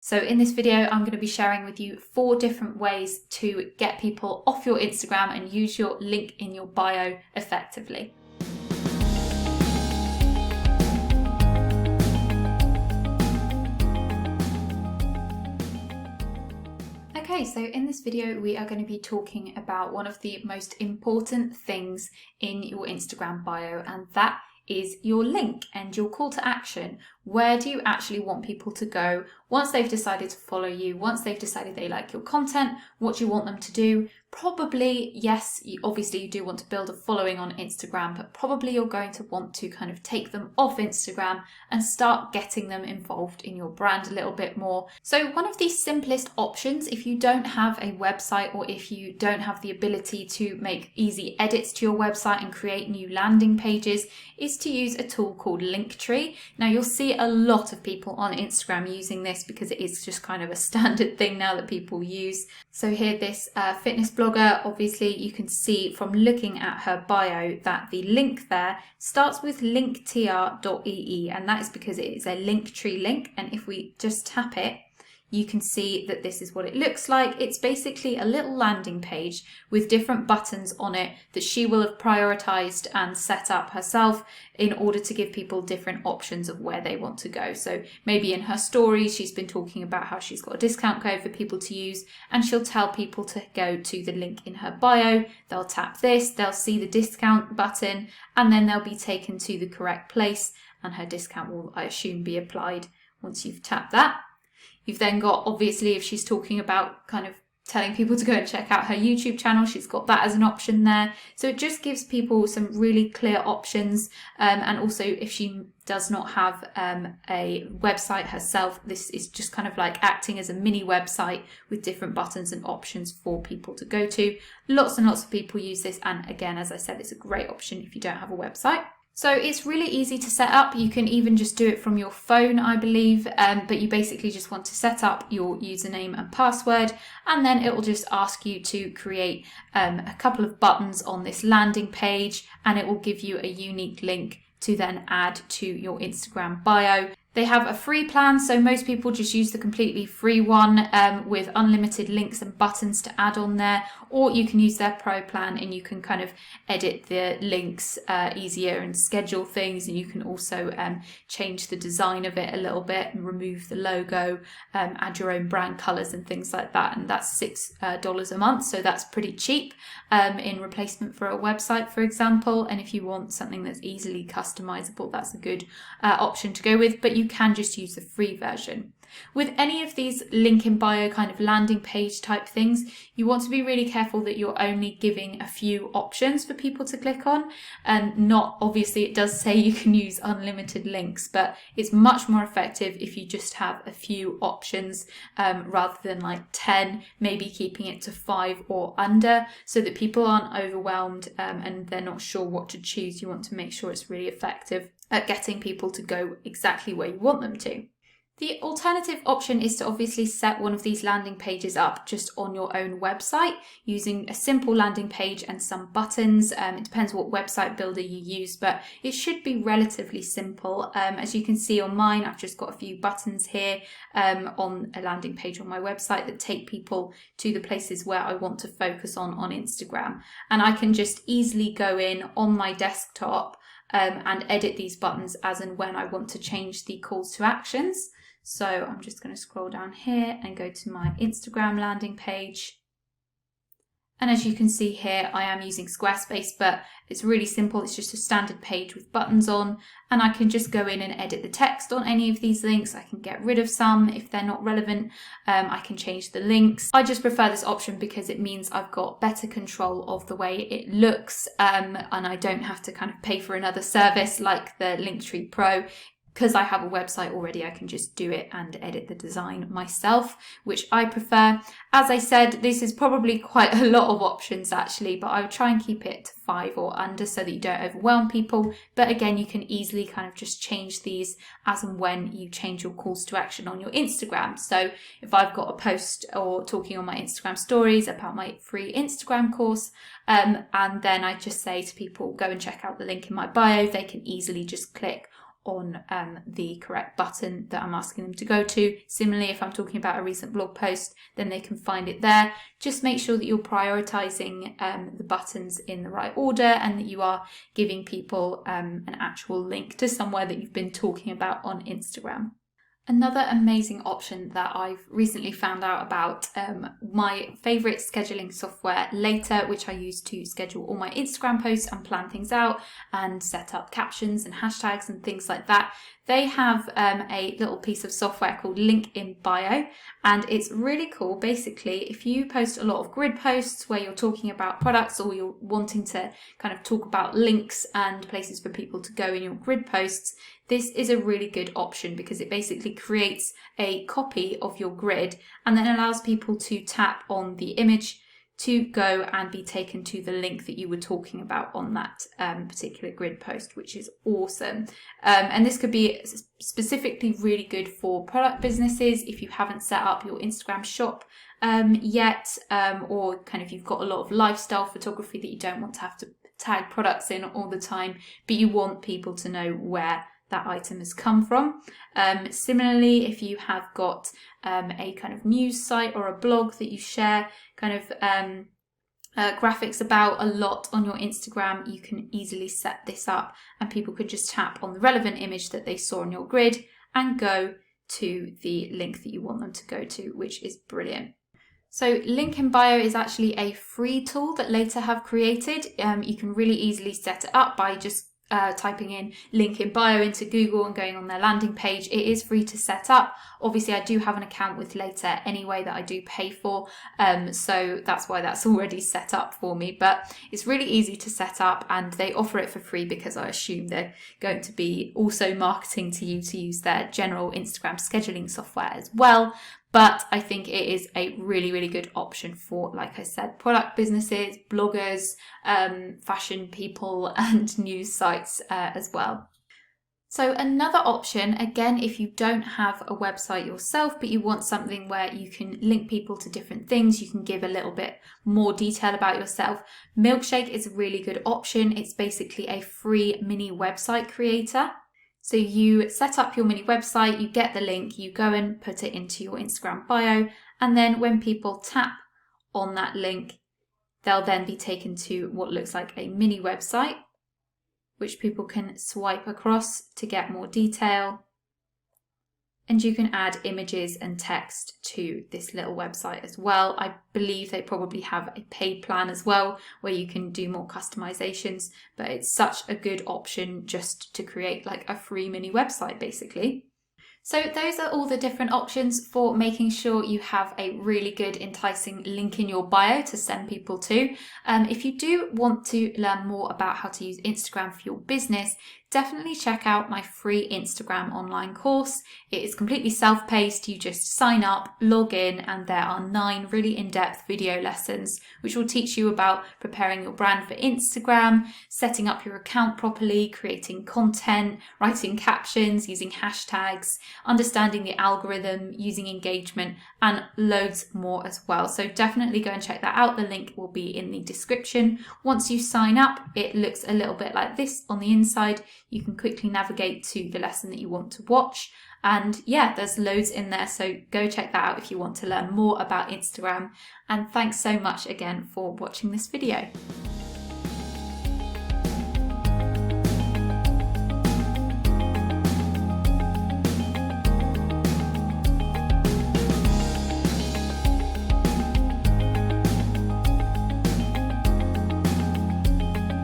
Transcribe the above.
So in this video, I'm going to be sharing with you 4 different ways to get people off your Instagram and use your link in your bio effectively. Okay, so in this video, we are going to be talking about one of the most important things in your Instagram bio, and that is your link and your call to action. Where do you actually want people to go once they've decided to follow you, once they've decided they like your content? What do you want them to do? Probably, yes, obviously you do want to build a following on Instagram, but probably you're going to want to kind of take them off Instagram and start getting them involved in your brand a little bit more. So one of the simplest options, if you don't have a website or if you don't have the ability to make easy edits to your website and create new landing pages, is to use a tool called Linktree. Now you'll see a lot of people on Instagram using this because it is just kind of a standard thing now that people use. So here, this fitness blogger, obviously you can see from looking at her bio that the link there starts with linktr.ee, and that is because it is a Linktree link. And if we just tap it, you can see that this is what it looks like. It's basically a little landing page with different buttons on it that she will have prioritized and set up herself in order to give people different options of where they want to go. So maybe in her stories, she's been talking about how she's got a discount code for people to use, and she'll tell people to go to the link in her bio. They'll tap this, they'll see the discount button, and then they'll be taken to the correct place, and her discount will, I assume, be applied once you've tapped that. You've then got, obviously, if she's talking about kind of telling people to go and check out her YouTube channel, she's got that as an option there. So it just gives people some really clear options. And also, if she does not have a website herself, this is just kind of like acting as a mini website with different buttons and options for people to go to. Lots and lots of people use this. And again, as I said, it's a great option if you don't have a website. So it's really easy to set up. You can even just do it from your phone, I believe, but you basically just want to set up your username and password, and then it will just ask you to create a couple of buttons on this landing page, and it will give you a unique link to then add to your Instagram bio. They have a free plan, so most people just use the completely free one with unlimited links and buttons to add on there, or you can use their pro plan and you can kind of edit the links easier and schedule things, and you can also change the design of it a little bit and remove the logo, add your own brand colours and things like that, and that's $6 a month, so that's pretty cheap in replacement for a website, for example. And if you want something that's easily customizable, that's a good option to go with, but you can just use the free version. With any of these link in bio kind of landing page type things, you want to be really careful that you're only giving a few options for people to click on, and not, obviously it does say you can use unlimited links, but it's much more effective if you just have a few options rather than like 10, maybe keeping it to 5 or under, so that people aren't overwhelmed and they're not sure what to choose. You want to make sure it's really effective at getting people to go exactly where you want them to. The alternative option is to obviously set one of these landing pages up just on your own website using a simple landing page and some buttons. It depends what website builder you use, but it should be relatively simple. As you can see on mine, I've just got a few buttons here on a landing page on my website that take people to the places where I want to focus on Instagram. And I can just easily go in on my desktop and edit these buttons as and when I want to change the calls to actions. So I'm just going to scroll down here and go to my Instagram landing page. And as you can see here, I am using Squarespace, but it's really simple. It's just a standard page with buttons on, and I can just go in and edit the text on any of these links. I can get rid of some if they're not relevant. I can change the links. I just prefer this option because it means I've got better control of the way it looks, and I don't have to kind of pay for another service like the Linktree Pro. Because I have a website already, I can just do it and edit the design myself, which I prefer. As I said, this is probably quite a lot of options actually, but I would try and keep it to 5 or under so that you don't overwhelm people. But again, you can easily kind of just change these as and when you change your calls to action on your Instagram. So if I've got a post or talking on my Instagram stories about my free Instagram course, and then I just say to people, go and check out the link in my bio, they can easily just click on the correct button that I'm asking them to go to. Similarly, if I'm talking about a recent blog post, then they can find it there. Just make sure that you're prioritizing the buttons in the right order and that you are giving people an actual link to somewhere that you've been talking about on Instagram. Another amazing option that I've recently found out about, my favourite scheduling software, Later, which I use to schedule all my Instagram posts and plan things out and set up captions and hashtags and things like that. They have a little piece of software called Linkin.bio, and it's really cool. Basically, if you post a lot of grid posts where you're talking about products or you're wanting to kind of talk about links and places for people to go in your grid posts, this is a really good option because it basically creates a copy of your grid and then allows people to tap on the image to go and be taken to the link that you were talking about on that particular grid post, which is awesome. And this could be specifically really good for product businesses if you haven't set up your Instagram shop yet, or kind of you've got a lot of lifestyle photography that you don't want to have to tag products in all the time, but you want people to know where that item has come from. Similarly, if you have got a kind of news site or a blog that you share kind of graphics about a lot on your Instagram, you can easily set this up and people could just tap on the relevant image that they saw on your grid and go to the link that you want them to go to, which is brilliant. So Linkin.bio is actually a free tool that Later have created. You can really easily set it up by just typing in Linkin.bio into Google and going on their landing page. It is free to set up. Obviously, I do have an account with Later anyway that I do pay for, so that's why that's already set up for me. But it's really easy to set up and they offer it for free because I assume they're going to be also marketing to you to use their general Instagram scheduling software as well. But I think it is a really, really good option for, like I said, product businesses, bloggers, fashion people, and news sites as well. So another option, again, if you don't have a website yourself, but you want something where you can link people to different things, you can give a little bit more detail about yourself. Milkshake is a really good option. It's basically a free mini website creator. So you set up your mini website, you get the link, you go and put it into your Instagram bio, and then when people tap on that link, they'll then be taken to what looks like a mini website, which people can swipe across to get more detail. And you can add images and text to this little website as well. I believe they probably have a paid plan as well where you can do more customizations, but it's such a good option just to create like a free mini website basically. So those are all the different options for making sure you have a really good enticing link in your bio to send people to. If you do want to learn more about how to use Instagram for your business, definitely check out my free Instagram online course. It is completely self-paced. You just sign up, log in, and there are 9 really in-depth video lessons which will teach you about preparing your brand for Instagram, setting up your account properly, creating content, writing captions, using hashtags, understanding the algorithm, using engagement, and loads more as well. So definitely go and check that out. The link will be in the description. Once you sign up, it looks a little bit like this on the inside. You can quickly navigate to the lesson that you want to watch. And yeah, there's loads in there. So go check that out if you want to learn more about Instagram. And thanks so much again for watching this video.